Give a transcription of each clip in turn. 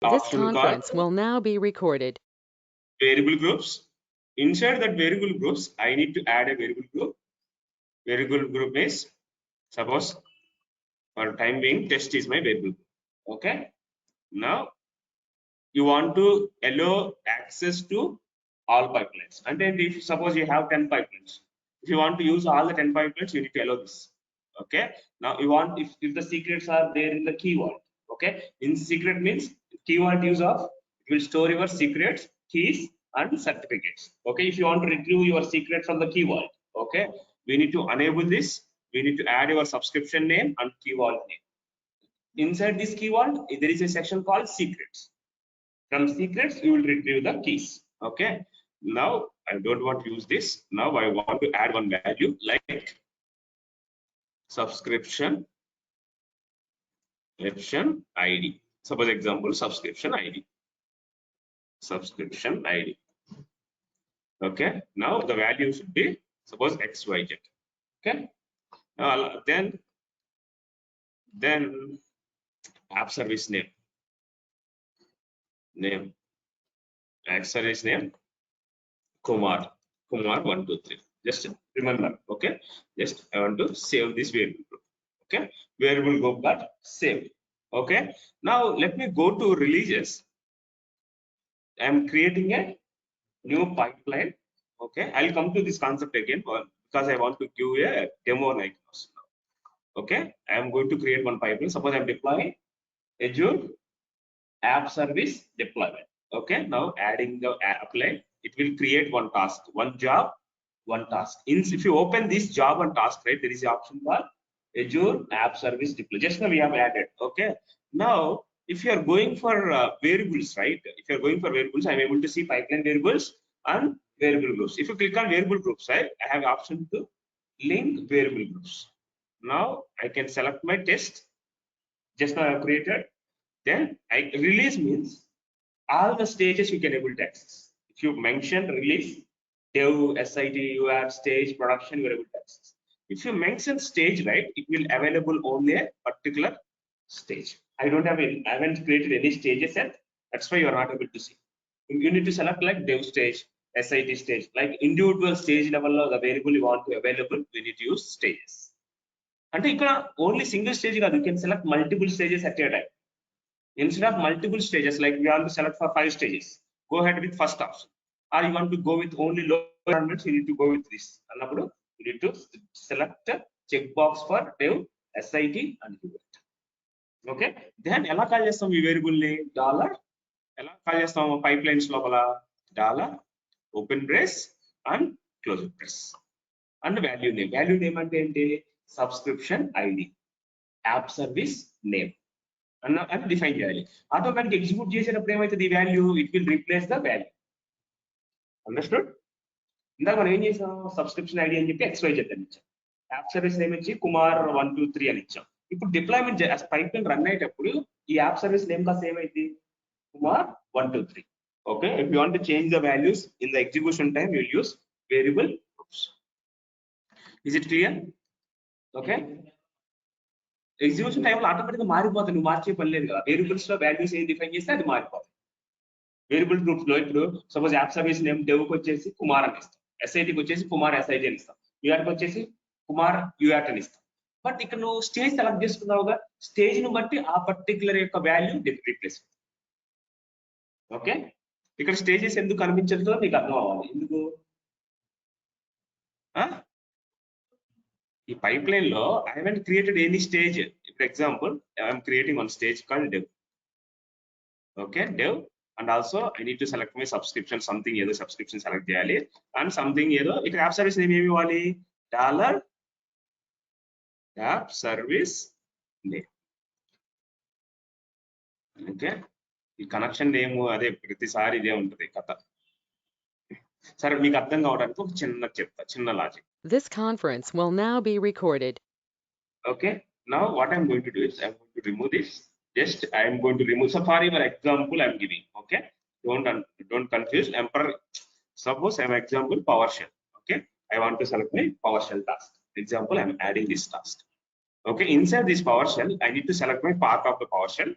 This option conference called will now be recorded. variable groups. Inside that variable groups, I need to add a variable group. Variable group is, suppose for time being, test is my variable group. Okay. Now you want to allow access to all pipelines. And then if suppose you have 10 pipelines, if you want to use all the 10 pipelines, you need to allow this. Okay. Now you want, if the secrets are there in the key vault. Okay. In secret means key vault use of, it will store your secrets, keys, and certificates. Okay. If you want to retrieve your secret from the key vault, okay, we need to enable this. We need to add your subscription name and key vault name. Inside this key vault, there is a section called secrets. From secrets, you will retrieve the keys. Okay. Now I don't want to use this. Now I want to add one value like subscription ID. Suppose example subscription ID. Subscription ID. Okay. Now the value should be suppose XYZ. Okay. Then app service name. App service name Kumar 123. Just remember. Okay. Just I want to save this variable group. Okay, variable group got saved. Okay, now let me go to releases. I'm creating a new pipeline. Okay, I'll come to this concept again because I want to give a demo like this. Okay, I'm going to create one pipeline. Suppose I'm deploying Azure app service deployment. Okay, now adding the apply, it will create one task, one job, one task. If you open this job and task, right, there is an option called Azure app service deploy. Just now we have added. Okay, now if you are going for variables, right, if you are going for variables, I'm able to see pipeline variables and variable groups. If you click on variable groups, right, I have option to link variable groups. Now I can select my test. Just now I have created. Then I release means all the stages you can able to access. If you mention release, dev, SIT, UAT, stage, production, you are able to access. If you mention stage, right, it will available only a particular stage. I haven't created any stages yet. That's why you are not able to see. You need to select like dev stage, SIT stage, like individual stage level of the variable you want to available. We need to use stages. And only single stage, you can select multiple stages at a time. Instead of multiple stages, like we want to select for 5 stages, go ahead with first option. Or you want to go with only low environments, you need to go with this. You need to select a checkbox for dev, SIT, and UAT. Okay. Then ఎలా call చేస్తాం ఈ variable ని dollar ఎలా call చేస్తాం pipelines లోపల dollar open brace and close brace and value name అంటే ఏంటి subscription ID app service name అని డిఫైన్ చేయాలి. ఆటోమేటిక్ ఎగ్జిక్యూట్ చేసేటప్పుడు ఏమైతుంది ఈ value it will replace the value. Understood? ఇందాక మనం ఏం చేసాం సబ్స్క్రిప్షన్ ఐడి అని చెప్పి XYZ అని ఇచ్చాం, యాప్ సర్వీస్ నేమ్ ఇచ్చి కుమార్ 123 అని ఇచ్చాం. ఇప్పుడు డిప్లాయ్మెంట్ పైప్లైన్ రన్ అయ్యేటప్పుడు ఈ యాప్ సర్వీస్ నేమ్ కాస్త ఏమైంది Kumar 123. Okay, if you want to change the values in the execution time you will use variable groups. Is it clear? Okay, execution టైంలో automatic గా మారిపోతుంది, నువ్వు మార్చే పని లేదు కదా. వేరియబుల్స్ లో వాల్యూస్ ఏం డిఫైన్ చేస్తే అది మారిపోతుంది. వేరియబుల్ గ్రూప్స్ లో ఇప్పుడు సపోజ్ యాప్ సర్వీస్ నేమ్ డెవ్కి వచ్చేసి కుమార్ అని ఇస్తాం, SITకి వచ్చేసి కుమార్ SIT అని ఇస్తాం, UATకి వచ్చేసి కుమార్ UAT అని ఇస్తాం. బట్ ఇక్కడ నువ్వు స్టేజ్ సెలెక్ట్ చేసుకున్నావుగా, స్టేజ్ ను బట్టి ఆ పర్టికులర్ యొక్క వాల్యూ రీప్లేస్. ఓకే, ఇక్కడ స్టేజెస్ ఎందుకు కనిపించదో నీకు అర్థం అవ్వాలి. ఎందుకు ఈ పైప్ లైన్ లో I haven't created any stage. ఇప్పుడు example I'm creating one stage called dev. Okay, dev and also I need to select my subscription, something ఏదో సబ్స్క్రిప్షన్ సెలెక్ట్ చేయాలి అండ్ సంథింగ్ ఏదో ఇక్కడ యాప్ సర్వీస్ నేమ్ ఏమి ఇవ్వాలి, dollar app service name. Okay, ఈ connection name అదే ప్రతిసారి ఇదే ఉంటుంది కథ. సరే, మీకు అర్థం కావడానికి ఒక చిన్న logic. This conference will now be recorded. Okay, now what I'm going to do is I'm going to remove this. Just I'm going to remove. So for your example I'm giving. Okay, don't confuse. Suppose I'm example PowerShell. Okay, I want to select my PowerShell task. Example, I'm adding this task. Okay, inside this PowerShell I need to select my part of the PowerShell.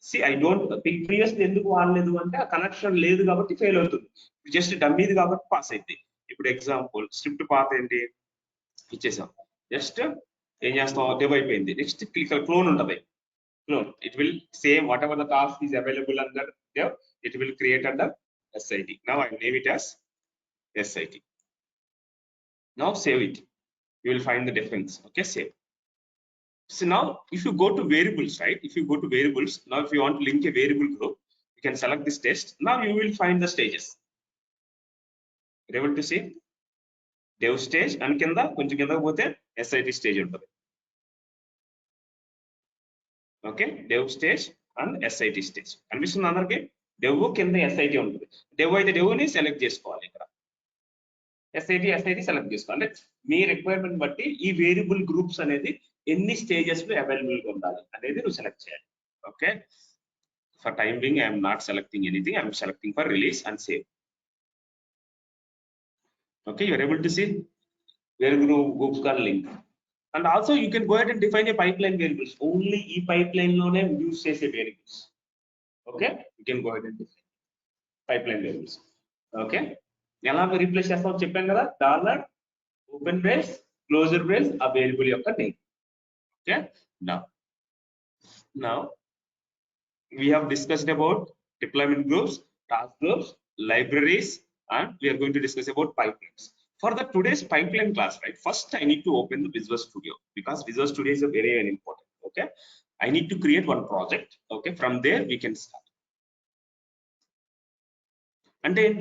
See I don't previous ఎందుకు వాడలేదు అంటే ఆ connection లేదు కాబట్టి fail అవుతుంది. Just డమ్మీది కాబట్టి pass అయింది. ఇప్పుడు ఎగ్జాంపుల్ స్క్రిప్ట్ పాత్ ఏంటి ఇచ్చేసాం, జస్ట్ ఏం చేస్తాం, డెవ్ అయిపోయింది. నెక్స్ట్ క్లోన్ ఉంటుంది, clone. It will say whatever the task is available under dev, it will create under SIT. Now I name it as SIT. Now save it. You will find the difference. Okay, save. So now if you go to variables, right? If you go to variables, now if you want to link a variable group, you can select this test. Now you will find the stages. You're able to see dev stage and kinda koncham kinda pote SIT stage untadi. Okay, dev stage and SIT stage కనిపిస్తుంది అందరికి. Dev కింద SIT ఉంటుంది. Dev అయితే డెవ్ని select చేసుకోవాలి, ఇక్కడ SIT select చేసుకోవాలి. అంటే మీ requirement బట్టి ఈ వేరియబుల్ గ్రూప్స్ అనేది ఎన్ని స్టేజెస్ లో అవైలబుల్ గా ఉండాలి అనేది నువ్వు సెలెక్ట్ చేయాలి. Okay, for time being I'm not selecting anything, I'm selecting for release and save. Okay, you are able to see variable groups కా link. And also you can go ahead and define a pipeline variables. Only e pipeline lone use chese variables. Okay, you can go ahead and define pipeline variables. Okay, ela replace chestam cheppam kada, dollar open brace closure brace a variable yokka name. Okay, now we have discussed about deployment groups, task groups, libraries, and we are going to discuss about pipelines. For the today's pipeline class, right, first I need to open the Visual Studio, because Visual Studio is a very important. Okay, I need to create one project. Okay, from there we can start. And then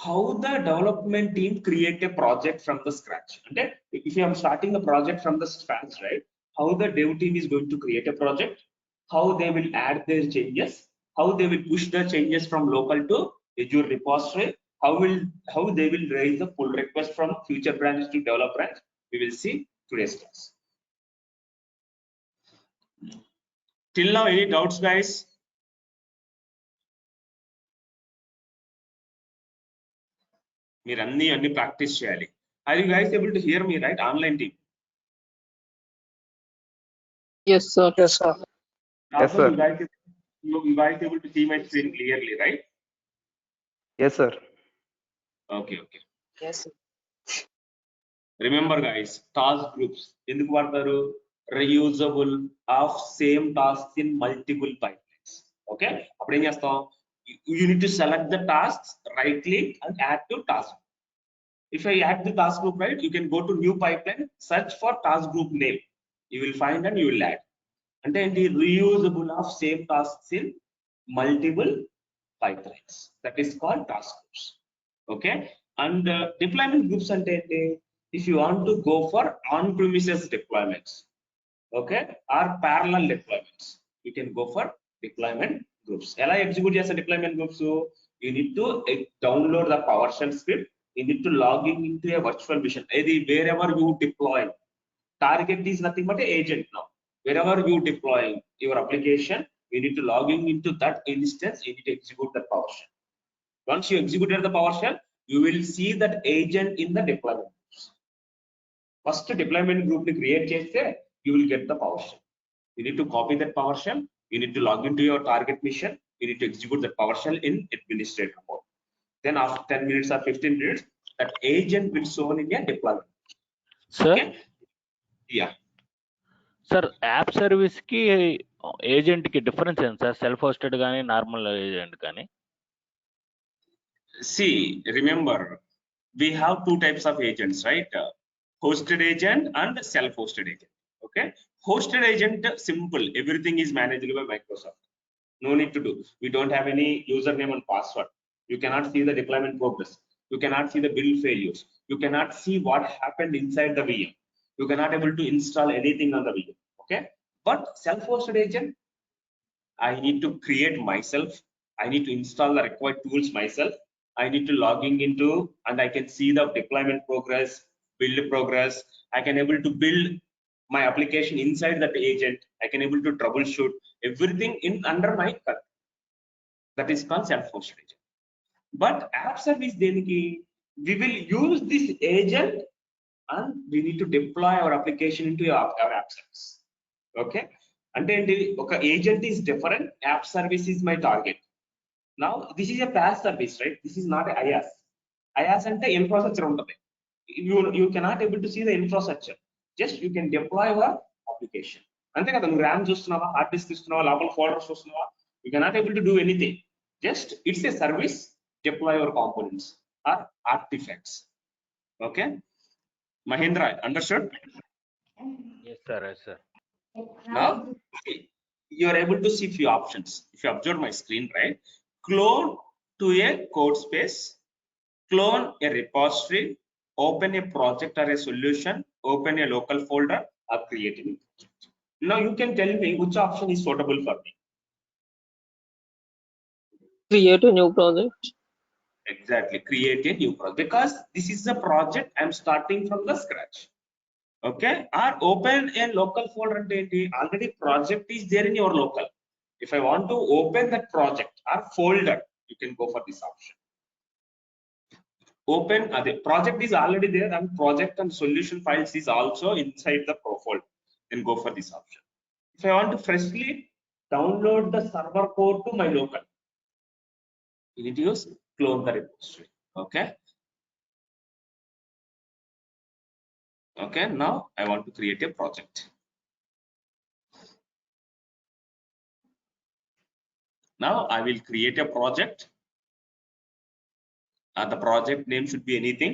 how the development team create a project from the scratch. And then if I am starting a project from the scratch, right, how the dev team is going to create a project, how they will add their changes, how they will push the changes from local to Azure repository, how they will raise the pull request from future branches to develop branch. We will see today's class. Till now, any doubts, guys? మీరు అన్ని practice చేయాలి. Are you guys able to hear me, right? Online team. Yes, sir. Yes, sir. Yes, sir. You guys able to see my screen clearly, right? Yes, sir. Okay. Yes, sir. Remember, guys, task groups ఎందుకు వాడతారు? Reusable of same tasks in multiple pipelines. Okay, అప్పుడు ఏం చేస్తాం? You need to select the tasks, right click and add to task. If I add the task group, right, you can go to new pipeline, search for task group name, you will find and you will add. And then the reusable of same tasks in multiple pipelines, that is called task groups. Okay, and deployment groups ante if you want to go for on-premises deployments, okay, or parallel deployments, you can go for deployment groups. Ela execute chesta deployment groups, you need to download the PowerShell script, you need to log in into a virtual machine. Wherever you deploy, target is nothing but an agent. Now wherever you deploy your application, you need to log in into that instance, you need to execute the PowerShell. Once you executed the PowerShell, you will see that agent in the deployment groups. First deployment group ni create cheste, you will get the PowerShell. You need to copy that PowerShell, you need to log into your target mission, you need to execute the PowerShell in administrator mode. Then after 10 minutes or 15 minutes, that agent will show in a deployment. Sir, Okay? Yeah. sir, app service ki agent ki difference ఏంటి sir? Self hosted కానీ normal agent కానీ? See, remember, we have two types of agents, right? Hosted agent and self-hosted agent. Okay, hosted agent simple, everything is managed by Microsoft, no need to do. We don't have any username and password, you cannot see the deployment progress, you cannot see the build failures, you cannot see what happened inside the VM, you cannot able to install anything on the VM. Okay, but self-hosted agent, I need to create myself, I need to install the required tools myself, I need to logging into and I can see the deployment progress, build progress, I can able to build my application inside that agent, I can able to troubleshoot everything in under my control. That is called self-hosted agent. But app service deniki, we will use this agent and we need to deploy our application into our app service. Okay, అంటే ఏంటి, ఒక agent is different, app service is my target. Now this is a PaaS service, right? This is not IaaS. IaaS అంటే infrastructure ఉంటుంది. You cannot able to see the infrastructure, just you can deploy your application. అంతే కదా, నువ్వు RAM చూస్తున్నావా, hard disk చూస్తున్నావా, లోపల folders చూస్తున్నావా, you cannot able to do anything. Just it's a service, deploy your components or artifacts. Okay, Mahendra, understood? Yes, sir. Yes, sir. Now you are able to see few options. If you observe my screen, right, clone to a code space, clone a repository, open a project or a solution, open a local folder, or create a new project. Now you can tell me which option is suitable for me. Create a new project. Exactly, create a new project, because this is a project I'm starting from the scratch. Okay, or open a local folder and already project is there in your local. If I want to open that project or folder, you can go for this option. Open the project is already there, and project and solution files is also inside the pro folder, then go for this option. If I want to freshly download the server code to my local, you need to use clone the repository. Okay, okay, now I want to create a project. Now I will create a project. The project name should be anything.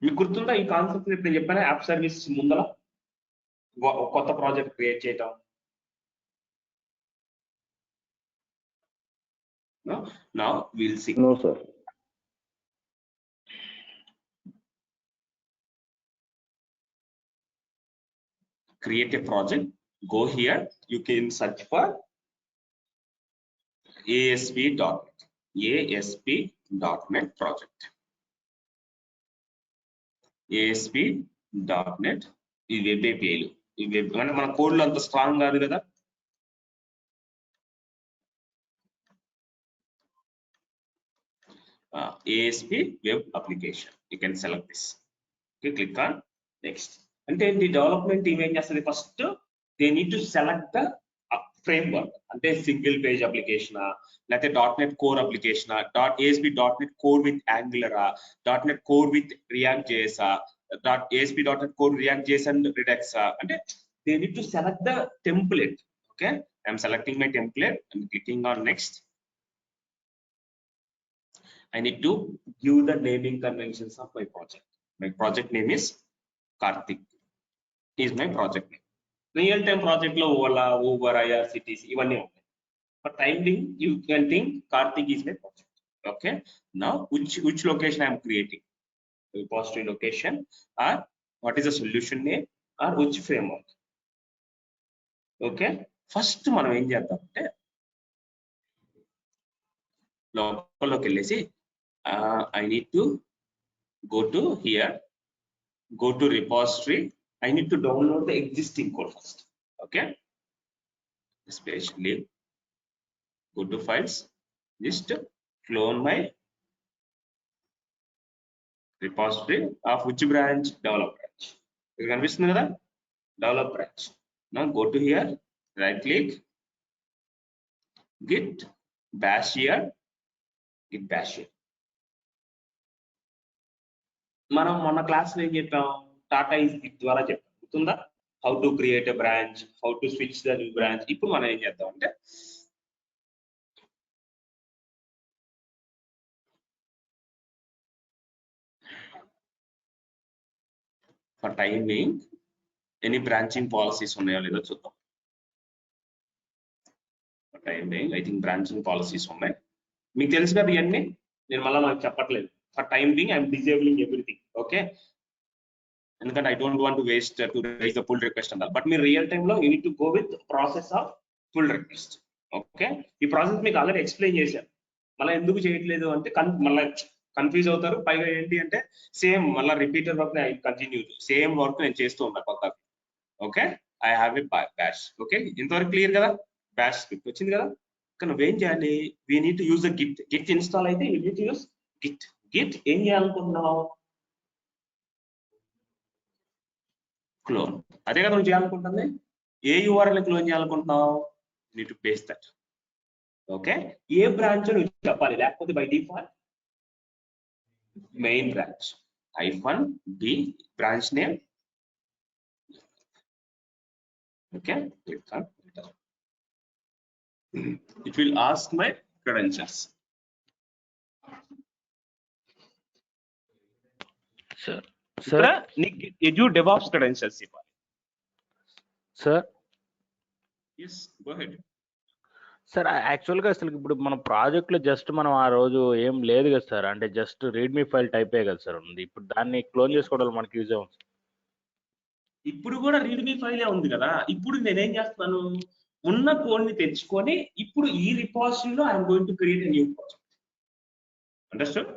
మీకు గుర్తుందా ఈ concept ఇప్పుడు చెప్పాను, app service ముందర కొత్త project create చేయటం. Now we'll see. No, sir. Create a project, go here, you can search for ASP.NET project. ASP.NET ఈ web APIలు, ఈ వెబ్ అంటే మన కోడ్లు అంత స్ట్రాంగ్ కాదు కదా. ASP web application, you can select this. Okay, click on next. అంటే ఏంటి, డెవలప్మెంట్ టీమ్ ఏం చేస్తుంది, first they need to select the framework. అంటే సింగిల్ పేజ్ అప్లికేషన్, లేకపోతే .NET core application, ASP.NET core with Angular, .NET core with React JS, ASP.NET core React JS and Redux. అంటే they need to select the template. Okay, I'm selecting my template and clicking on next. I need to give the naming conventions of my project. My project name is Karthik. Is my project name. Real time project lo Ola, Uber, IRCTC ఇవన్నీ ఉంటాయి. For time being, you can think Karthik is my project. Okay. Now, which location I am creating? Repository location, or what is the solution name, or which framework? Okay. First మనం ఏం చేద్దామంటే లోపలికి వెళ్ళేసి I need to go to here, go to repository. I need to download the existing code first. Okay, especially go to files, just clone my repository of which branch, develop branch. You can see that develop branch. Now go to here, right click, git bash here, git bash here. మనం మొన్న class లో ఏం చెప్పాం, Tata is Git ద్వారా చెప్పాం, గుర్తుందా? How to create a branch, how to switch the new branch. ఇప్పుడు మనం ఏం చేద్దాం అంటే for time being any branching policies ఉన్నాయో లేదో చూద్దాం. For time being I think branching policies ఉన్నాయి, మీకు తెలుసు కదా ఇవన్నీ, నేను మళ్ళీ నాకు చెప్పట్లేదు. For time being I'm disabling everything. Okay, ఎందుకంటే I don't want to waste to raise the pull request and all. But మీరు రియల్ టైమ్ లో you need to go with process of pull request. Okay, ఈ process మీకు already explain చేశాను, మళ్ళీ ఎందుకు చేయట్లేదు అంటే మళ్ళీ కన్ఫ్యూజ్ అవుతారు. పైగా ఏంటి అంటే సేమ్ మళ్ళీ repeated work I continue, same work నేను చేస్తూ ఉంటాను కొత్త. Okay, I have a bash. Okay, ఇంతవరకు క్లియర్ కదా, బ్యాష్ స్క్రిప్ట్ వచ్చింది కదా. కానీ నువ్వేం చేయాలి, we need to use the git install అయితే you need to use git ఏం చేయాలనుకుంటున్నావు, క్లోన్. అదే కదా నువ్వు చేయాలనుకుంటుంది. ఏ URL క్లోన్ చేయాలనుకుంటున్నావు? Need to paste that. Okay, ఏ బ్రాంచ్ నువ్వు చెప్పాలి, లేకపోతే by default main branch -b branch name. Okay, click on enter. It will ask my credentials. Sir ఇక్కడ నీకు ఎడ్యూ డెవాప్స్ credentials ఇవ్వాలి. Sir Yes, go ahead. Sir యాక్చువల్గా అసలు ఇప్పుడు మన ప్రాజెక్ట్ లో జస్ట్ మనం ఆ రోజు ఏం లేదు కదా సార్, అంటే జస్ట్ రీడ్మీ ఫైల్ టైపే కదా సార్ ఉంది. ఇప్పుడు దాన్ని క్లోన్ చేసుకోవడం మనకి యూజ్ అవుతుంది. ఇప్పుడు కూడా రీడ్మీ ఫైలే ఉంది కదా. ఇప్పుడు నేనేం చేస్తాను, ఉన్న కోడ్ ని తెచ్చుకొని ఇప్పుడు ఈ రిపాజిటరీలో I'm going to create a new project. Understood?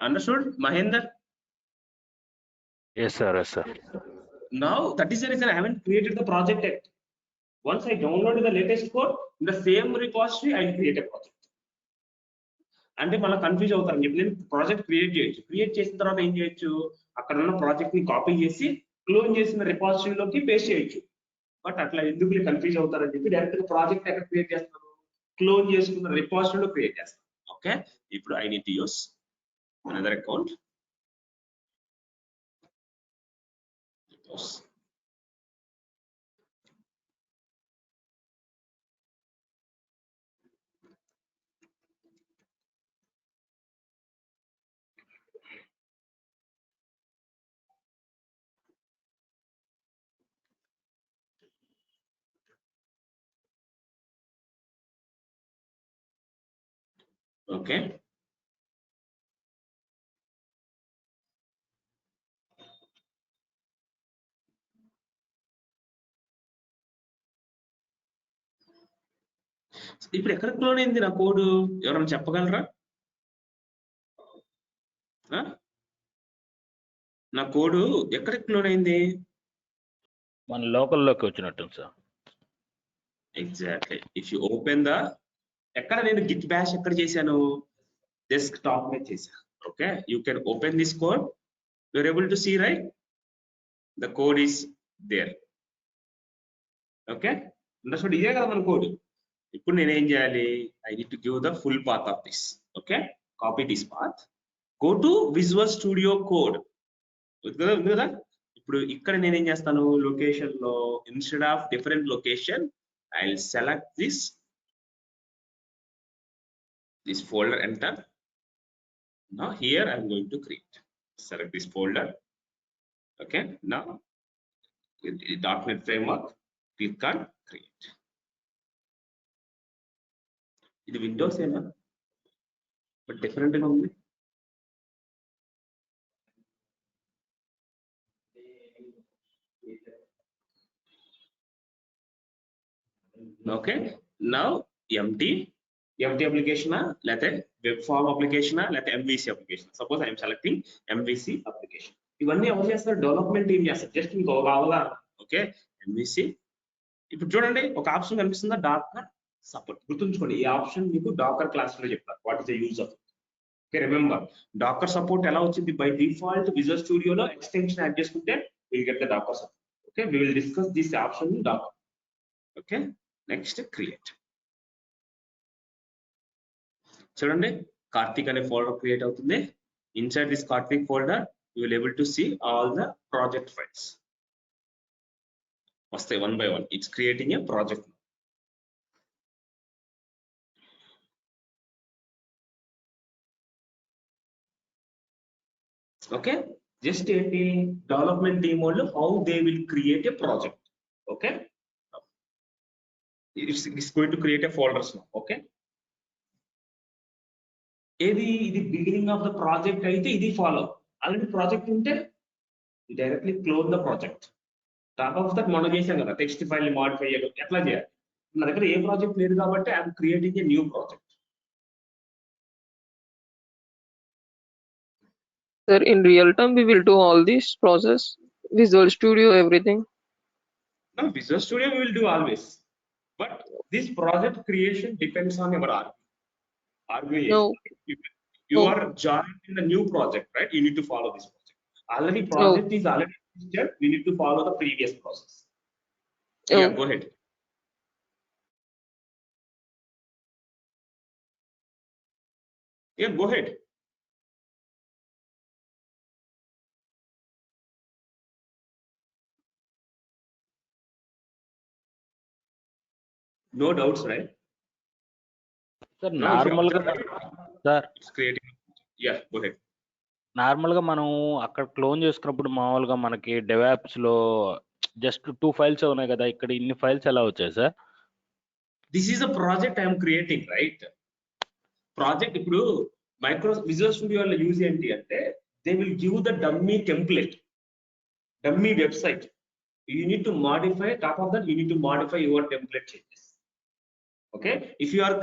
Understood Mahender? Yes sir, yes sir. Now that is the reason I haven't created the project yet. Once I download the latest code in the same repository, I will create a project. అంటే మళ్ళీ confuse అవుతారని చెప్పి నేను project create చేయొచ్చు. Create చేసిన తర్వాత ఏం చేయొచ్చు, అక్కడ ఉన్న ప్రాజెక్ట్ ని కాపీ చేసి క్లోన్ చేసిన రిపాజిటరీలోకి పేస్ట్ చేయొచ్చు. బట్ అట్లా ఎందుకు కన్ఫ్యూజ్ అవుతారని చెప్పి డైరెక్ట్ గా ప్రాజెక్ట్ ఎక్కడ క్రియేట్ చేస్తాను, క్లోన్ చేసుకున్న రిపాజిటరీలో క్రియేట్ చేస్తాను. ఓకే, ఇప్పుడు I need to use another account. Okay, ఇప్పుడు ఎక్కడ క్లోన్ అయింది నా కోడ్, ఎవరైనా చెప్పగలరా? నా కోడ్ ఎక్కడ క్లోన్ అయింది? మన లోకల్లోకి వచ్చినట్టుంది sir. Exactly. If you open the, ఎక్కడ నేను గిట్ బ్యాష్ ఎక్కడ చేశాను, డెస్క్టాప్ మీద చేశాను. Okay, you can open this code, you are able to see right, the code is there. Okay, understood? ఇదే కదా మన కోడ్. ఇప్పుడు నేను ఏం చేయాలి, I need to give the full path of this. Okay, copy this path, go to Visual Studio code. ఉంది కదా. ఇప్పుడు ఇక్కడ నేను ఏం చేస్తాను, లొకేషన్ లో instead of different location I will select this folder, enter. Now here I am going to create, select this folder. Okay, now .NET framework, click on create. ఇది Windows ఏనా, బట్ డిఫరెంట్ గా ఉంది. Okay, now empty application లేకపోతే web form application లేకపోతే MVC application. Suppose I'm selecting MVC application. ఇవన్నీ ఎవరు చేస్తారు, development team చేస్తారు. జస్ట్ మీకు ఒక అవగాహన. Okay, MVC. ఇప్పుడు చూడండి ఒక ఆప్షన్ కనిపిస్తుందా, డాకర్ సపోర్ట్. గుర్తుంచుకోండి, ఈ ఆప్షన్ మీకు డాకర్ క్లాస్ లో చెప్తారు what is the use of. Okay, remember Docker support ఎలా వచ్చింది, బై డిఫాల్ట్ విజువల్ స్టూడియోలో ఎక్స్టెన్షన్ యాడ్ చేసుకుంటే will get the Docker support. Okay, we will discuss this option in Docker. Okay, next create. చూడండి కార్తిక్ అనే folder create అవుతుంది. Inside this Karthik folder you will able to see all the project files వస్తాయి one by one. It's creating a project. Okay, just ఏంటి, development team వాళ్ళు how they will create a project. Okay, it's going to create a folders. Okay, ఏది ఇది beginning of the project అయితే ఇది follow. Already project ఉంటే directly close the project. Top of that మనం చేసాం కదా, టెక్స్ట్ ఫైల్ ని మాడిఫై చేయడం ఎట్లా చేయాలి. నా దగ్గర ఏ ప్రాజెక్ట్ లేదు కాబట్టి I'm creating a new project. Sir, in real time, we will do all this process, Visual Studio, everything. Now Visual Studio we will do always, but this project creation depends on your organization. No. You are joined in a new project, right? You need to follow this project. Already project is already Instead, we need to follow the previous process. Yeah, Oh, go ahead. Yeah, go ahead. No doubts, right? Sir Now, if you normal గా observe, sir it's creating. Yeah, go ahead. Normal గా మనం అక్కడ clone చేసుకున్నప్పుడు మామూలుగా మనకి DevOps లో just 2 files ఉన్నాయి కదా, ఇక్కడ ఇన్ని ఫైల్స్ ఎలా వచ్చాయి sir? This is a project I am creating, right? Project ఇప్పుడు మైక్రో విజువల్ స్టూడియో లో యూజ్ ఏంటి అంటే they will give the dummy template, dummy website. You need to modify, top of that you need to modify your template changes. Okay, if you are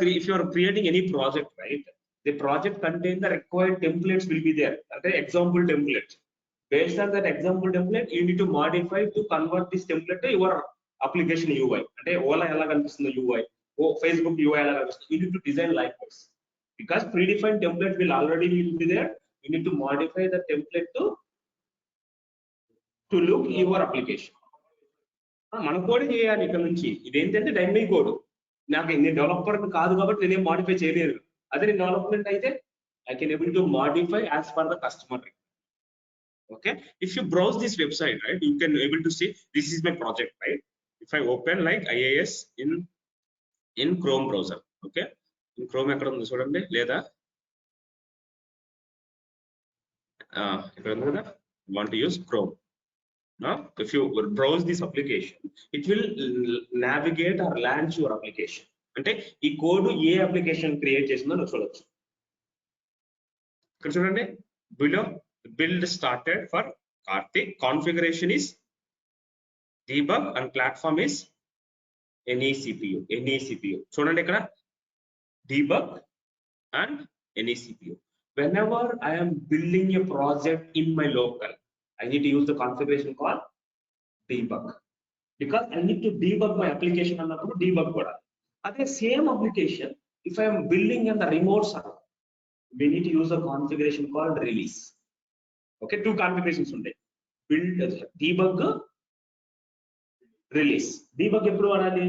creating any project, right, the project contain the required templates will be there. Okay, example template. Based on that example template, you need to modify to convert this template to your application UI. అంటే ఓలా ఎలా కనిపిస్తుంది UI, Facebook UI ఎలా కనిపిస్తుంది, you need to design likewise. Because predefined template will already be there, you need to modify the template to look your application. మన code చేయాలి ఇక్కడ నుంచి. ఇదేంటంటే డైనమిక్ కోడ్. నాకు నేను డెవలపర్ కాదు కాబట్టి నేనేం మాడిఫై చేయలేను. అదే నేను డెవలప్మెంట్ అయితే I can able to modify as per the customer requirement. Okay, if you browse this website, right, you can able to see this is my project, right? If I open like IIS in Chrome browser, okay, in Chrome ఎక్కడ ఉంది చూడండి, లేదా ఇక్కడ ఉంది కదా, want to use Chrome. Now, if you browse this application, it will navigate or launch your application. అంటే ఈ code ఏ application create చేసిందో నువ్వు చూడొచ్చు. ఇక్కడ చూడండి, below build started for Karthik, configuration is debug and platform is NeCPU. చూడండి ఇక్కడ debug and NeCPU. Whenever I am building a project in my local, I need to use the configuration called debug, because I need to debug my application అన్నప్పుడు debug కూడా. అదే same application if I am building in the remote server, we need to use a configuration called release. Okay, two configurations ఉంటాయి, build debug release. debug ఎప్పుడు వాడాలి?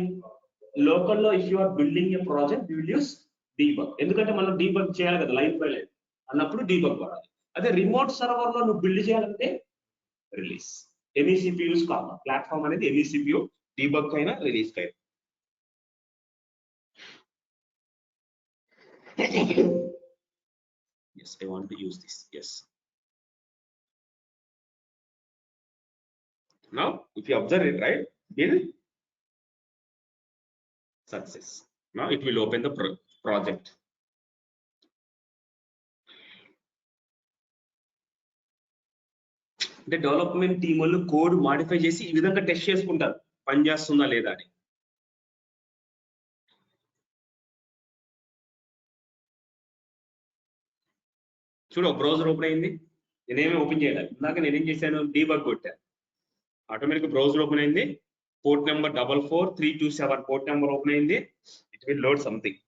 Local లో if you are building a project we will use debug, ఎందుకంటే మనం debug చేయాలి కదా line by line అన్నప్పుడు debug వాడాలి. అదే రిమోట్ సర్వర్ లో నువ్వు బిల్డ్ చేయాలంటే రిలీజ్. NeCPUs కామన్, ప్లాట్ఫామ్ అనేది NeCPU, debug అయినా రిలీజ్ అయినా. Yes, I want to use this. Yes. Now, if you observe it, right, build success. Now it will open the project. అంటే development team వాళ్ళు code modify చేసి ఈ విధంగా test చేసుకుంటారు పని చేస్తుందా లేదా అని. చూడు, బ్రౌజర్ ఓపెన్ అయింది, నేనేమి ఓపెన్ చేయాలి. ఇందాక నేనేం చేశాను, డీబగ్ కొట్టాను, ఆటోమేటిక్ బ్రౌజర్ ఓపెన్ అయింది. Port number 44327 port number open అయింది. It will load something.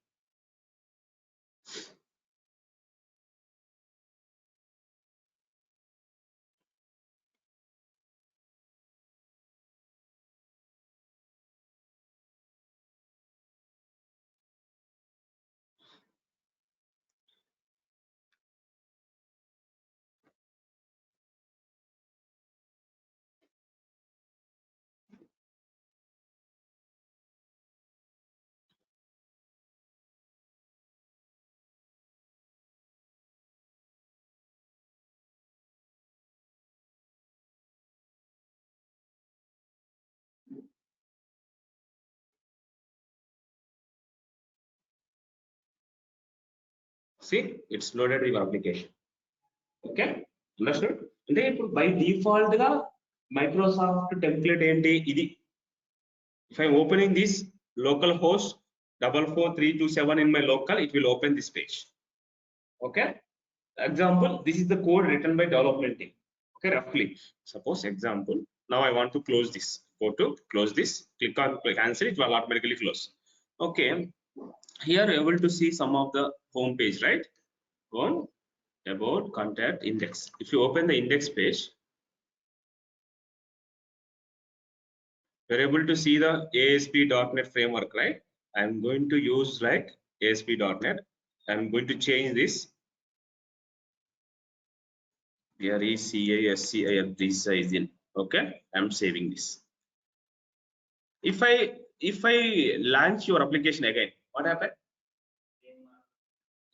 See, it's loaded your application. Okay, understood? అంటే ఇప్పుడు బై డిఫాల్ట్ గా మైక్రోసాఫ్ట్ టెంప్లెట్ ఏంటి ఇది. If I'm opening this local host 44327 in my local, it will open this page. Okay, example, this is the code written by development team. Okay, roughly suppose example, now I want to close this, go to close this, click on cancel, it will automatically close. Okay, here you're able to see some of the home page, right? Home, about, contact, index. If you open the index page, We're able to see the ASP.NET framework, right? I'm going to use like ASP.NET. I'm going to change this. RECISCIF this size in. Okay, I'm saving this. If I launch your application again, what happened?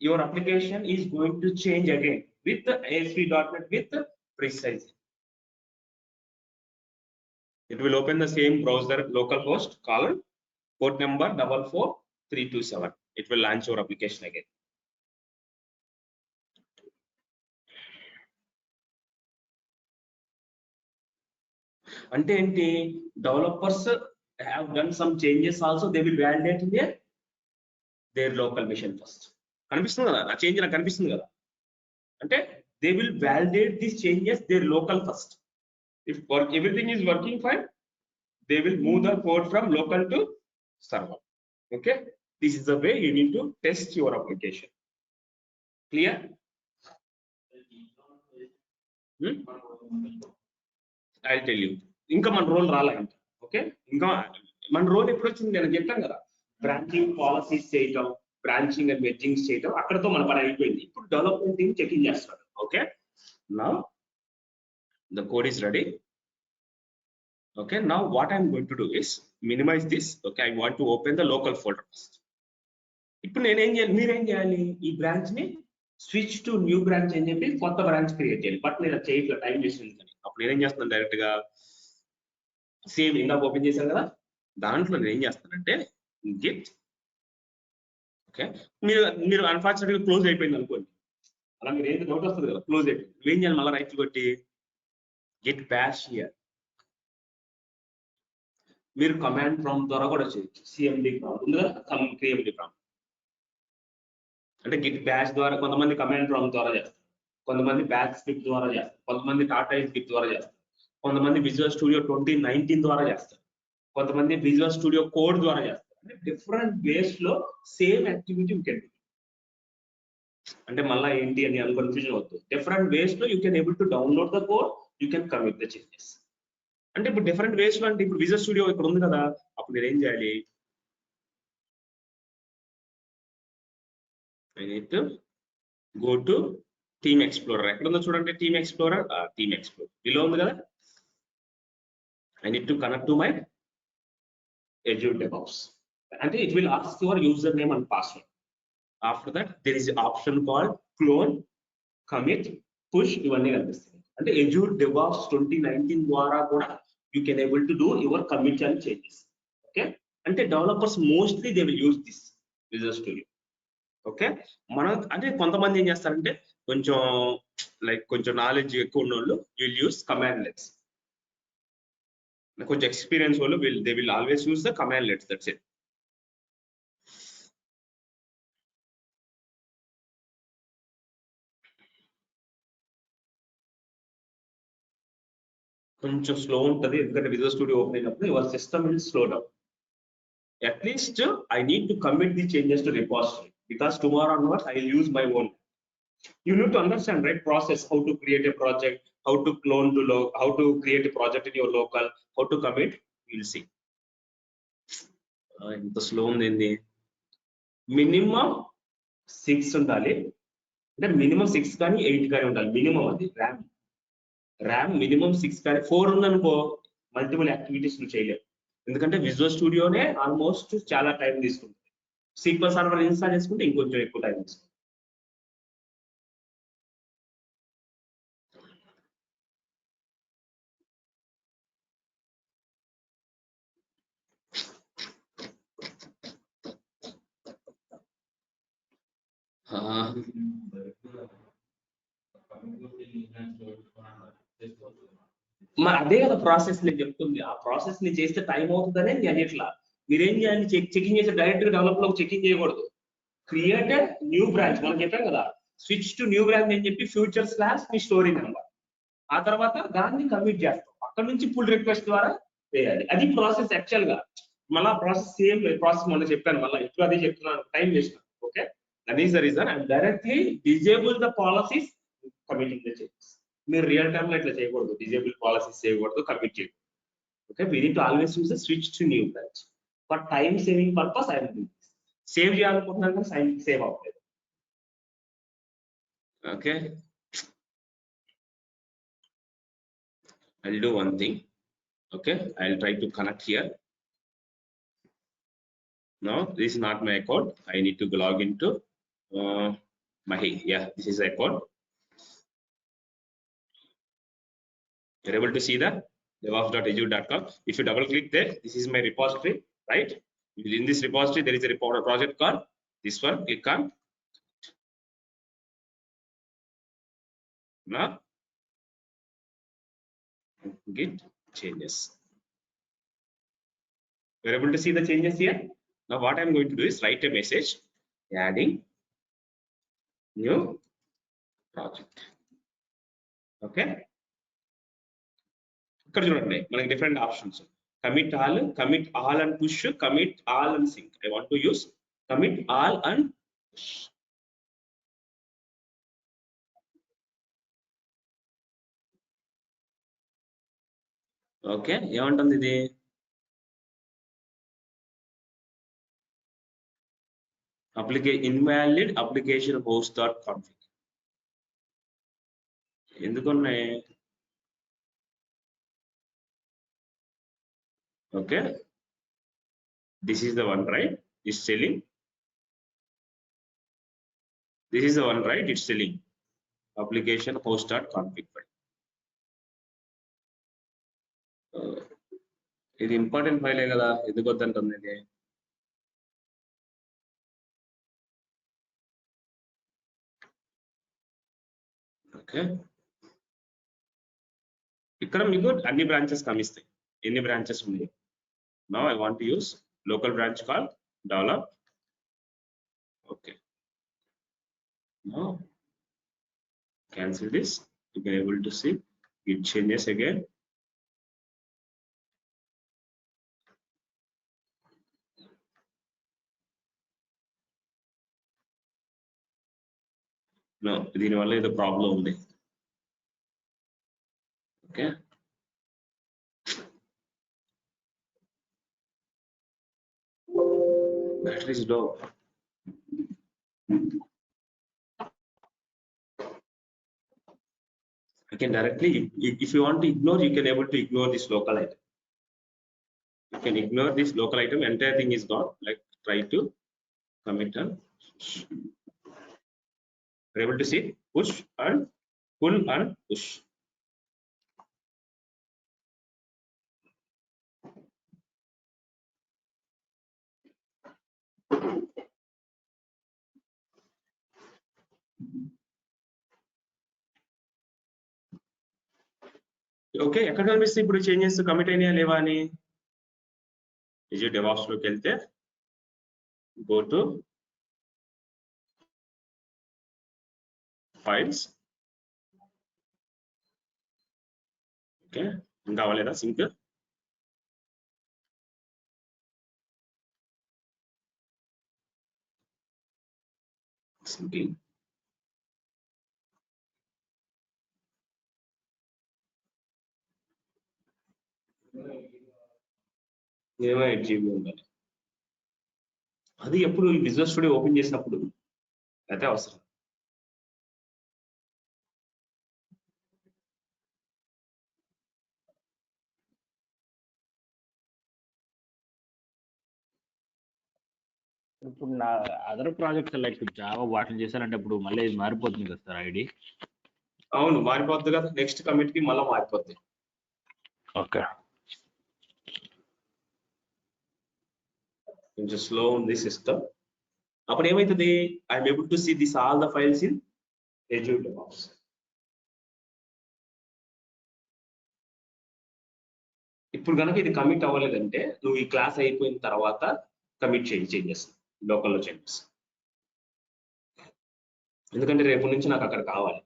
Your application is going to change again with the ASP.NET with the precise. It will open the same browser localhost column port number 44327. It will launch your application again. Ante enti developers have done some changes also. They will validate in their local machine first. కనిపిస్తుంది కదా, ఆ change నాకు కనిపిస్తుంది కదా, అంటే they will validate these changes their local first. If everything is working fine, they will move the code from local to server. Okay, this is the way you need to test your application. Clear? I'll tell you. ఇంకా మన role రాలేంట. Okay, ఇంకా మన role ఎప్పుడు వచ్చింది నేను చెప్పాను కదా, branching policies చేయటం, బ్రాంచింగ్ అండ్ మెర్జింగ్ చేయటం, అక్కడతో మన పని అయిపోయింది. ఇప్పుడు డెవలప్మెంట్ టీమ్ చెకింగ్ చేస్తారు. Okay, now the code is ready. Okay, now what I'm going to do is minimize this. Okay, I want to open the local folder first. ఇప్పుడు నేనేం చేయాలి, మీరేం చేయాలి, ఈ బ్రాంచ్ ని స్విచ్ టు న్యూ బ్రాంచ్ అని చెప్పి కొత్త బ్రాంచ్ క్రియేట్ చేయాలి. బట్ నేను చేయట్లేదు, టైం చేసింది. కానీ అప్పుడు నేనేం చేస్తున్నాను, డైరెక్ట్ గా సేమ్ ఇందాక ఓపెన్ చేశాను కదా, దాంట్లో నేను ఏం చేస్తానంటే గిట్. ఓకే, మీరు అన్ఫార్చునేట్గా క్లోజ్ అయిపోయింది అనుకోండి, అలా మీరు ఏది డౌట్ వస్తుంది కదా, క్లోజ్ అయిపోయింది. నువ్వేం చేయాలి, మళ్ళీ రైట్ కొట్టి గిట్ బ్యాష్ హియర్. మీరు కమాండ్ ప్రాంప్ట్ ద్వారా కూడా చేయొచ్చు. సిఎండి ప్రాంప్ట్ ఉంది కదా, సిఎండి ప్రాంప్ట్ అంటే గిట్ బ్యాష్ ద్వారా. కొంతమంది కమాండ్ ప్రాంప్ట్ ద్వారా చేస్తారు, కొంతమంది బ్యాష్ స్క్రిప్ట్ ద్వారా చేస్తారు, కొంతమంది టాటా స్క్రిప్ట్ ద్వారా చేస్తారు, కొంతమంది విజువల్ స్టూడియో 2019 ద్వారా చేస్తారు, కొంతమంది విజువల్ స్టూడియో కోడ్ ద్వారా చేస్తారు. అంటే డిఫరెంట్ వేస్ లో same activity you can do. అంటే మళ్ళీ ఏంటి అని కన్ఫ్యూజన్ అవుతుంది. డిఫరెంట్ వేస్ లో you can able to download the code, you can commit the changes. అంటే ఇప్పుడు డిఫరెంట్ వేస్ లో అంటే ఇప్పుడు విజువల్ స్టూడియో ఇక్కడ ఉంది కదా, అప్పుడు మీరు ఏం చేయాలి, I need to go to team explorer. ఎక్కడ ఉందో చూడండి, టీమ్ ఎక్స్ప్లోరర్. టీమ్ ఎక్స్ప్లోరర్ ఇలా ఉంది కదా. I need to connect to my Azure DevOps. And it will ask your username and password. After that, there is an option called clone, commit, push. ఇవన్నీ కనిపిస్తాయి. అంటే Azure DevOps 2019 ద్వారా కూడా you can able to do your commit and changes. Okay, అంటే developers mostly they will use this Visual Studio. Okay, మనం అంటే కొంతమంది ఏం చేస్తారంటే కొంచెం లైక్ కొంచెం నాలెడ్జ్ ఎక్కువ ఉన్న వాళ్ళు విల్ యూస్ కమాండ్ లెట్స్. కొంచెం ఎక్స్పీరియన్స్ వాళ్ళు they will always use the command let's. That's it. కొంచెం స్లో ఉంటుంది, ఎందుకంటే విజువల్ స్టూడియో ఓపెన్ అయినప్పుడు your system will slow down. At least I need to commit the changes to repository, because tomorrow onwards I will use my own. You need to understand, right, process, how to create a project, how to clone to how to create a project in your local, how to commit. We'll see. ఇంత slow ఉంది. Minimum 6 ఉండాలి, అంటే minimum 6 కానీ 8 కానీ ఉండాలి minimum. అది RAM minimum 6 కానీ 4 ఉందనుకో మల్టిపుల్ యాక్టివిటీస్ నువ్వు చేయలేవు, ఎందుకంటే విజువల్ స్టూడియోనే ఆల్మోస్ట్ చాలా టైం తీసుకుంటుంది. SQL సర్వర్ ఇన్స్టాల్ చేసుకుంటే ఇంకొంచెం ఎక్కువ టైం తీసుకుంటుంది. మరి అదే కదా ప్రాసెస్ నేను చెప్తుంది. ఆ ప్రాసెస్ ని చేస్తే టైం అవుతుందనే నేను ఎట్లా మీరేం చేయాలి, చెకింగ్ చేసి డైరెక్ట్ గా డెవలప్ లో చెకింగ్ చేయకూడదు. క్రియేటెడ్ న్యూ బ్రాంచ్ మనం చెప్పాం కదా, స్విచ్ టు న్యూ బ్రాంచ్ అని చెప్పి ఫ్యూచర్ స్లాష్ మీ స్టోరీ నెంబర్, ఆ తర్వాత దాన్ని కమిట్ చేస్తాం. అక్కడ నుంచి పుల్ రిక్వెస్ట్ ద్వారా చేయాలి. అది ప్రాసెస్ యాక్చువల్ గా. మళ్ళీ ప్రాసెస్ సేమ్ ప్రాసెస్ మొన్న చెప్పాను, మళ్ళీ ఇప్పుడు అదే చెప్తున్నాను, time waste. Okay, that is the reason I directly disable the policies, committing the changes. మీరు రియల్ టైమ్ లో ఇట్లా చేయకూడదు, డిజేబుల్ పాలసీస్ చేయకూడదు, కమిట్ చేయకూడదు. Okay, we need to always use the switch to new branch. For time saving purpose, I will do this. Save చేయాలనుకుంటున్నాను save అవుతుంది. Okay, I'll do one thing. Okay, I'll try to connect here. No, this is not my account. I need to log into Mahi. Yeah, this is the account. You're able to see that devops.azure.com. If you double click there, this is my repository, right? In this repository, there is a project called this one. Click on. Now, git changes. You're able to see the changes here. Now, what I'm going to do is write a message adding new project. Okay. ఇక్కడ చూడండి మనకి different options. Commit all and push, commit all and sync. I want to use commit all and push. Okay, ఏమంటుంది ఇది? Invalid application host.config. ఎందుకున్నాయి? Okay, this is the one, right? It's selling. This is the one, right? It's selling application host.config file. ఇది important ఫైలే కదా, ఎందుకు వద్దంటుంది ఇది? Okay, ఇక్కడ మీకు అన్ని branches కనిపిస్తాయి. ఎన్ని బ్రాంచెస్ ఉన్నాయి? Now I want to use local branch called develop. Okay, now cancel this. You can able to see it changes again. No, దీనివల్ల ఏదో ప్రాబ్లం ఉంది. Okay, battery is low. I can directly, if you want to ignore, you can able to ignore this local item. You can ignore this local item, entire thing is gone. Like try to commit and push. You're able to see push and pull and push. Okay, ఎక్కడ కనిపిస్తే ఇప్పుడు changes commit అయినా లేవా అని? Azure DevOps లోకి వెళ్తే go to files. Okay, ఇంకా అవ్వలేదా సింక్? సింకింగ్. ఏమో 8 GB ఉండాలి. అది ఎప్పుడు విజువల్ స్టూడియో ఓపెన్ చేసినప్పుడు అయితే అవసరం. ఇప్పుడు నా అదర్ ప్రాజెక్ట్స్ లైక్ జావా వాటిని చేశానంటే ఇప్పుడు మళ్ళీ ఇది మారిపోతుంది కదా సార్ ఐడి? అవును, మారిపోద్ది కదా. నెక్స్ట్ కమిట్ కి మళ్ళీ మారిపోద్ది. ఓకే, కొంచెం స్లో ఉంది సిస్టమ్. అప్పుడు ఏమైతుంది? I'm able to see this all the files in Azure DevOps. ఇప్పుడు కనుక ఇది కమిట్ అవ్వలేదంటే నువ్వు ఈ క్లాస్ అయిపోయిన తర్వాత కమిట్ చేంజెస్ లోకల్లో చేంజెస్. ఎందుకంటే రేపు నుంచి నాకు అక్కడ కావాలి.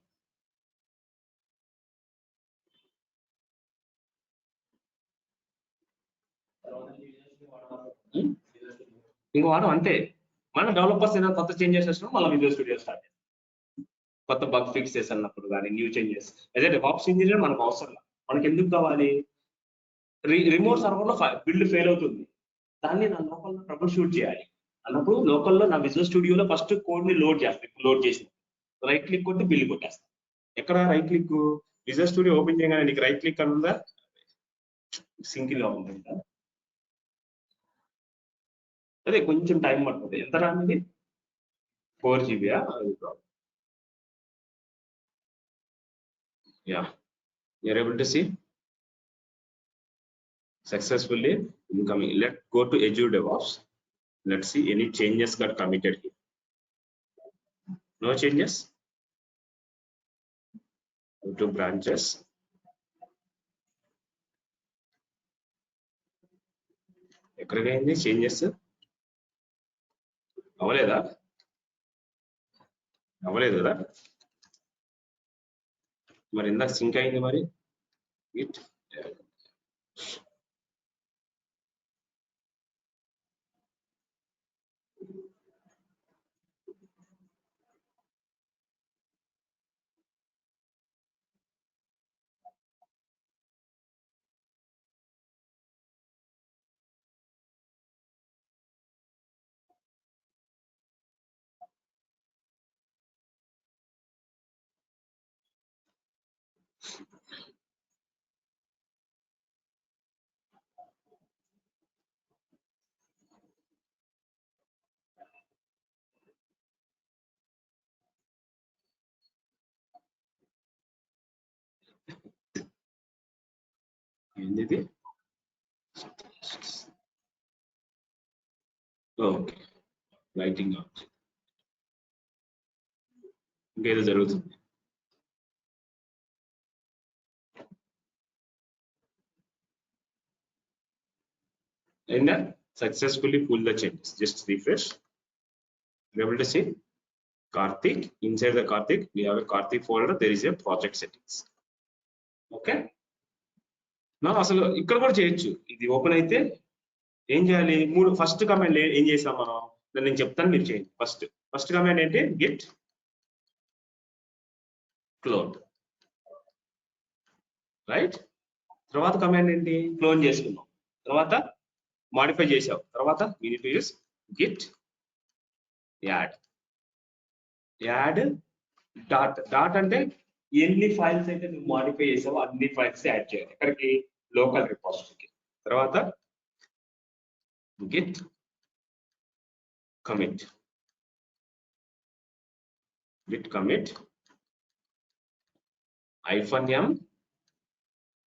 ఇంకో వారం అంతే. మన డెవలపర్స్ ఏదైనా కొత్త చేంజెస్ వచ్చినా మళ్ళీ విజువల్ స్టూడియో స్టార్ట్ చేస్తాం. కొత్త బగ్ ఫిక్స్ చేసినప్పుడు కానీ న్యూ చేంజెస్. అదే DevOps ఇంజనీర్ మనకు అవసరం. మనకి ఎందుకు కావాలి? రిమోట్ సర్వర్ లో బిల్డ్ ఫెయిల్ అవుతుంది, దాన్ని నా లోకల్ లో ట్రబుల్ షూట్ చేయాలి అన్నప్పుడు లోకల్లో నా విజువల్ స్టూడియోలో ఫస్ట్ కోడ్ ని లోడ్ చేస్తాను. లోడ్ చేసి రైట్ క్లిక్ కొట్టి బిల్డ్ కొట్టేస్తాను. ఎక్కడ right click? Visual studio open చేయగానే నీకు రైట్ క్లిక్ అని ఉందా? సింగిల్ గా ఉంటుందా? అదే కొంచెం టైం పడుతుంది. ఎంత రానిది? 4 GB. Yeah, you're able to see successfully incoming. Let's go to Azure DevOps. Let's see any changes got committed here. No changes. Go to branches. ఎక్కడికి అయింది చేంజెస్? అవ్వలేదు కదా మరి, ఇందాక సింక్ అయింది మరి. ఇట్ ఏంది? Okay, lighting of. ఇంకేదో జరుగుతుంది. And then successfully pull the changes. Just refresh. You're able to see Karthik. Inside the Karthik, we have a Karthik folder. There is a project settings. Okay. Now అసలు ఇక్కడ కూడా చేయొచ్చు. ఇది open అయితే ఏం చేయాలి? ఫస్ట్ కమాండ్ ఏం చేసాం మనం? నేను చెప్తాను, మీరు చేయండి. ఫస్ట్ కమాండ్ ఏంటి? git clone. రైట్. తర్వాత కమాండ్ ఏంటి? క్లోన్ చేసుకున్నాం. తర్వాత మాడిఫై చేసావు. తర్వాత we need to use git add dot అంటే ఎన్ని ఫైల్స్ అయితే నువ్వు మాడిఫై చేసావో అన్ని ఫైల్స్ యాడ్ చేయాలి. ఎక్కడికి? లోకల్ రిపోజిటరీకి. తర్వాత git commit -m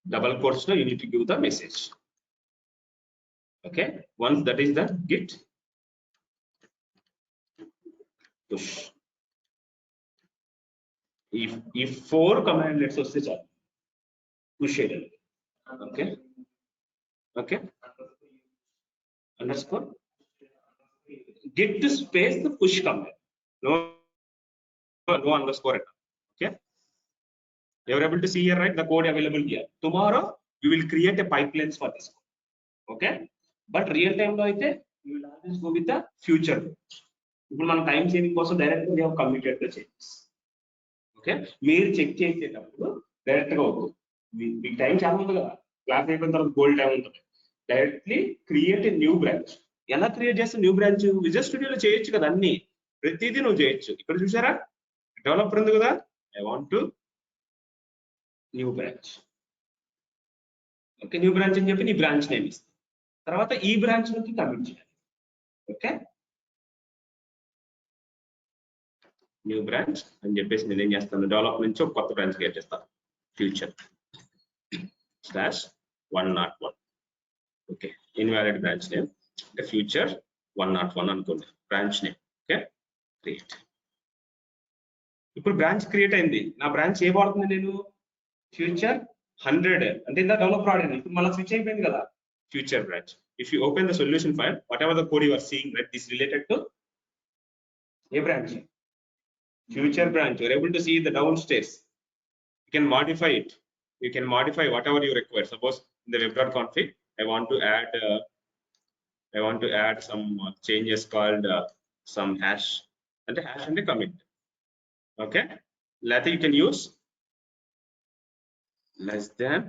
double quotes no, you need to give the message. Okay, once that is done, git push. If 4 commandlets వస్తే చాలు push చేయడం. Okay, underscore git space the push command. No underscore at all. Okay, you are able to see here, right? The code available here. Tomorrow we will create a pipelines for this. Okay, but real time లో అయితే we will always go with the future. ఇప్పుడు మనం time saving కోసం direct గా communicate గా చేయాలి. Okay, మీరు check చేసేటప్పుడు డైరెక్ట్ గా అవుతుంది. మీకు టైం చాలా ఉంది కదా, క్లాస్ అయిపోయిన తర్వాత గోల్డ్ టైం ఉంటుంది. Directly create a new branch. ఎలా క్రియేట్ చేస్తే న్యూ బ్రాంచ్? విజువల్ స్టూడియోలో చేయొచ్చు కదా, అన్ని ప్రతిదీ నువ్వు చేయొచ్చు. ఇక్కడ చూసారా డెవలపర్ ఉంది కదా, I want to new branch. Okay, new branch అని చెప్పి నీ బ్రాంచ్ నేమ్ ఇస్తాను. తర్వాత ఈ బ్రాంచ్ నుంచి కమిట్ చేయాలి. ఓకే, న్యూ బ్రాంచ్ అని చెప్పేసి నేను ఏం చేస్తాను, డెవలప్ నుంచి ఒక కొత్త బ్రాంచ్ క్రియేట్ చేస్తాను. Future /101. Okay, invalid branch name అంటే ఫ్యూచర్ 101 అనుకోండి బ్రాంచ్ నేమ్. Okay, create. ఇప్పుడు బ్రాంచ్ క్రియేట్ అయింది. నా బ్రాంచ్ ఏ వాడుతుంది? నేను ఫ్యూచర్ 100 అంటే ఇంత డెవలప్ రావడం. ఇప్పుడు మళ్ళీ స్విచ్ అయిపోయింది కదా, future branch. If you open the solution file, whatever the code you are seeing, right, is related to a branch, future branch. You are able to see the downstairs. You can modify it. You can modify whatever you require. Suppose in the web.config, I want to add some changes called some hash and the hash and the commit. Okay, later you can use less than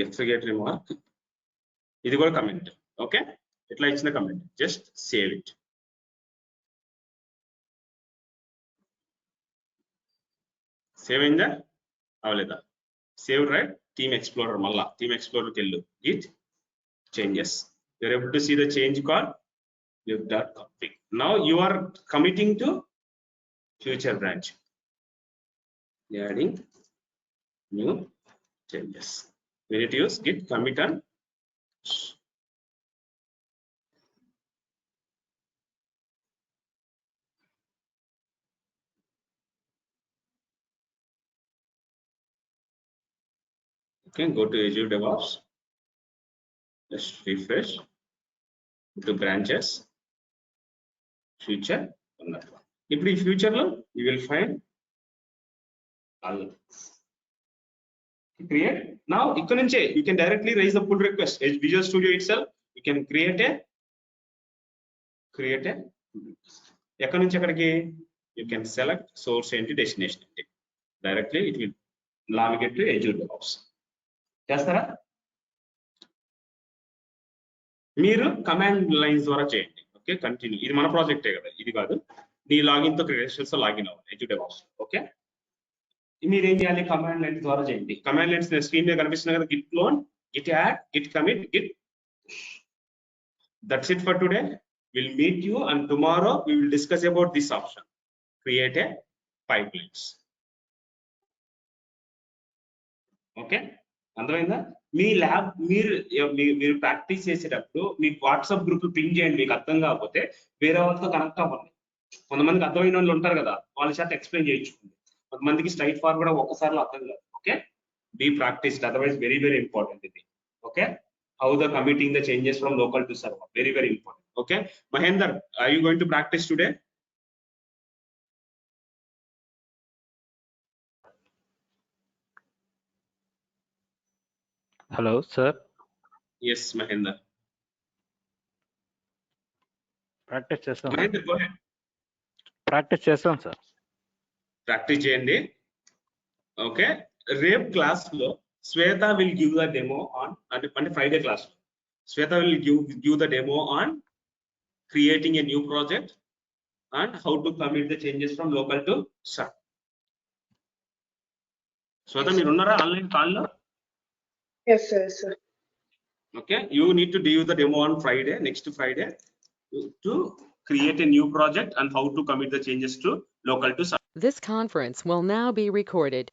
exclamatory mark ఇది కూడా comment. Okay, ఇట్లా ఇచ్చిన comment just save it. Save అయిందా అవలేదా? Save right. Theme explorer, మళ్ళా theme ఎక్స్ప్లోరర్కి వెళ్ళు, git changes. you're able to see the change called live.config. now you are committing to future branch, adding new changes. We need to use git commit and okay, go to Azure DevOps, just refresh to branches, future. ఇప్పుడు ఈ future లో you will find all create. now ఇక్కడ నుంచే you can directly raise the pull request. as Visual Studio itself you can create a ఎక్కడి నుంచి ఎక్కడికి you can select source ఏంటి, destination ఏంటి, directly it will navigate to Azure DevOps. చేస్తారా? మీరు command lines ద్వారా చేయండి. Okay, continue. ఇది మన ప్రాజెక్టే కదా, ఇది కాదు. నీ లాగిన్ తో క్రెడెన్షియల్స్ తో లాగిన్ అవ్వాలి Azure DevOps. ఓకే, మీరు ఏం చేయాలి? కమాండ్ లైన్స్ ద్వారా చేయండి. కమాండ్ లైన్స్ స్క్రీన్ మీద కనిపిస్తున్నాయి కదా, git clone, git add, git commit, git. That's it for today. We'll meet you and tomorrow we will discuss about this option, create a pipelines. Okay, అర్థమైందా? మీ lab మీరు practice చేసేటప్పుడు మీకు WhatsApp group ping చేయండి. మీకు అర్థం కాకపోతే వేరే వాళ్ళతో కనెక్ట్ అవ్వండి. కొంతమందికి అర్థమైన వాళ్ళు ఉంటారు కదా, వాళ్ళ చేత ఎక్స్ప్లెయిన్ చేయించుకోండి. కొంతమందికి స్ట్రైట్ ఫార్వర్డ్ ఒక్కసారిలో అర్థం కాదు. Okay, be practised, otherwise very very important ఇది. Okay, how the committing the changes from local to server, very very important. Okay, Mahender, are you going to practice today? Hello sir. Yes Mahender, practice చేస్తాం. Mahender go ahead. Practice చేస్తాం sir. Practice చేయండి. Okay, రేపు class లో Shweta will give the demo on, అంటే Friday class లో Shweta will give the demo on creating a new project and how to commit the changes from local to server. Shweta, మీరు ఉన్నారా online call లో? Yes, sir. Okay, you need to do the demo on Friday, next Friday, to create a new project and how to commit the changes to local to server. This conference will now be recorded.